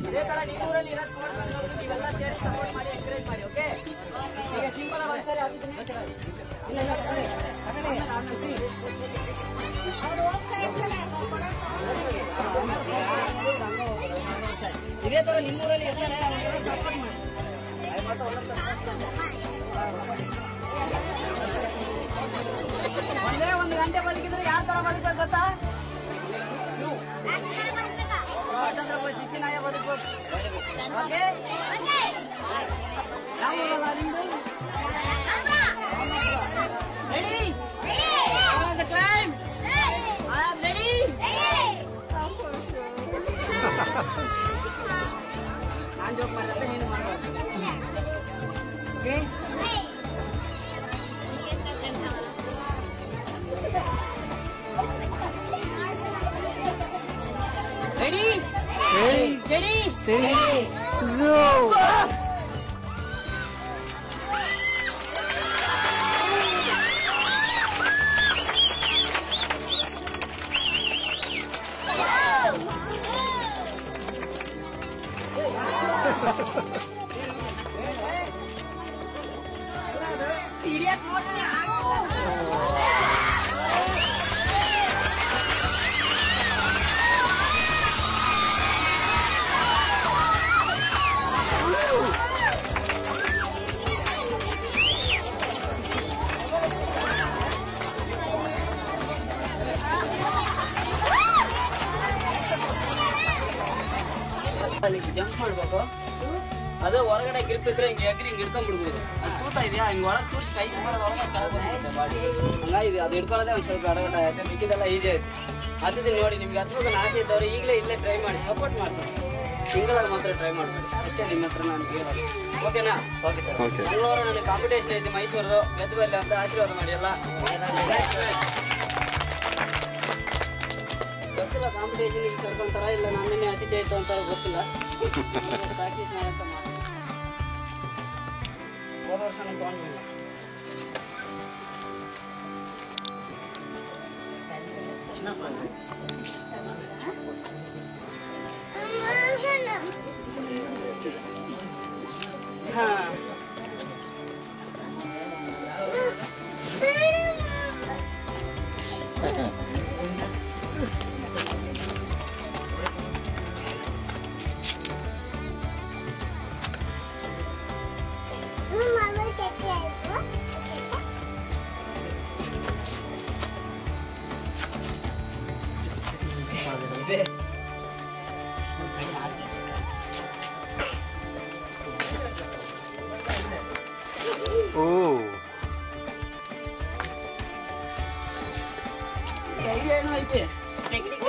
ಇದೇ ತರ ನಿಮ್ಮೂರಲ್ಲಿ ಇರೋದು ನೋಡ್ಕೊಂಡು ನೀವೆಲ್ಲ ಸೇರಿ ಸಪೋರ್ಟ್ ಮಾಡಿ ಎಂಕರೇಜ್ ಮಾಡಿ. ಓಕೆ, ಈಗ ಸಿಂಪಲ್ ಆಗಿ ಒಂದ್ಸರಿ ಹಾಕಿದ್ದೀನಿ. ಇದೇ ತರ ನಿಮ್ಮೂರಲ್ಲಿ ಇರ್ತಾರೆ, ಸಪೋರ್ಟ್ ಮಾಡಿ. ಒಂದೇ 1 ಗಂಟೆ ಬದುಕಿದ್ರೆ ಯಾವ ತರ ಬದುಕಬೇಕು ಗೊತ್ತಾ? ಶಿಶಿನಾಯ ಬದುಕಬೇಕು. ಓಕೆ, ಯಾವ ನಿಮ್ದು ರೆಡಿ? Claim ready? ನಾನು ಜೋಕ್ ಮಾಡಿದ್ರೆ ನೀನು ಮಾಡಬಾರ್ದು. Okay, ready? Steady? Steady? Go! Idiot! Jump ಮಾಡ್ಬೇಕು. ಅದು ಹೊರಗಡೆ ಗ್ರಿಪ್ ಇದ್ರೆ ಹಿಂಗೆ ಎಗ್ರಿ ಹಿಂಗೆ ಹಿಡ್ಕೊಂಡ್ಬಿಡ್ಬೋದು. ಅದು ತೂತ ಇದೆಯಾ, ಹಿಂಗೆ ಒಳಗೆ ತೂರಿಸಿ ಕೈ ಮಾಡೋದು ಒಳಗೆ ಕೆಳಗೆ ಬಂದ್ಬಿಡುತ್ತೆ ಬಾಡಿ. ಹಂಗಾಗಿ ಅದು ಹಿಡ್ಕೊಳ್ಳೋದೇ ಒಂದು ಸ್ವಲ್ಪ ಅಡಗಟ ಆಗುತ್ತೆ, ಮಿಕ್ಕಿದೆಲ್ಲ ಈಸಿ ಆಯ್ತು. ಅದಕ್ಕೆ ನೋಡಿ, ನಿಮ್ಗೆ ಹತ್ಬೇಕು ಆಸೆ ಇದ್ದವ್ರು ಈಗಲೇ ಇಲ್ಲೇ ಟ್ರೈ ಮಾಡಿ, ಸಪೋರ್ಟ್ ಮಾಡ್ತೀನಿ. ಸಿಂಗಲ್ ಆಗಿ ಮಾತ್ರ ಟ್ರೈ ಮಾಡಬೇಡಿ ಅಷ್ಟೇ, ನಿಮ್ಮ ಹತ್ರ ನಾನು ಕೇಳೋದು. ಓಕೆನಾ? Okay sir. ಮಂಗಳವಾರ ನನಗೆ ಕಾಂಪಿಟೇಷನ್ ಐತಿ ಮೈಸೂರದು, ಗೆದ್ದು ಬರಲಿ ಅಂತ ಆಶೀರ್ವಾದ ಮಾಡಿ ಎಲ್ಲ. ಗೊತ್ತಿಲ್ಲ ಕಾಂಪಿಟೇಷನ್ಗೆ ಕರ್ಕೊಂತಾರ ಇಲ್ಲ ನನ್ನೇ ಅತಿಥಿ ಆಯ್ತು ಅಂತಾರ ಗೊತ್ತಿಲ್ಲ. ಪ್ರಾಕ್ಟೀಸ್ ಮಾಡಂತ ಮಾಡಿ ಹೋದ ವರ್ಷ ನಾನು ತೊಗೊಂಡಿಲ್ಲ. ಹಾಂ, ಐಡಿಯಾ ಏನೋ ಐತೆ, ಟೆಕ್ನಿಕ್.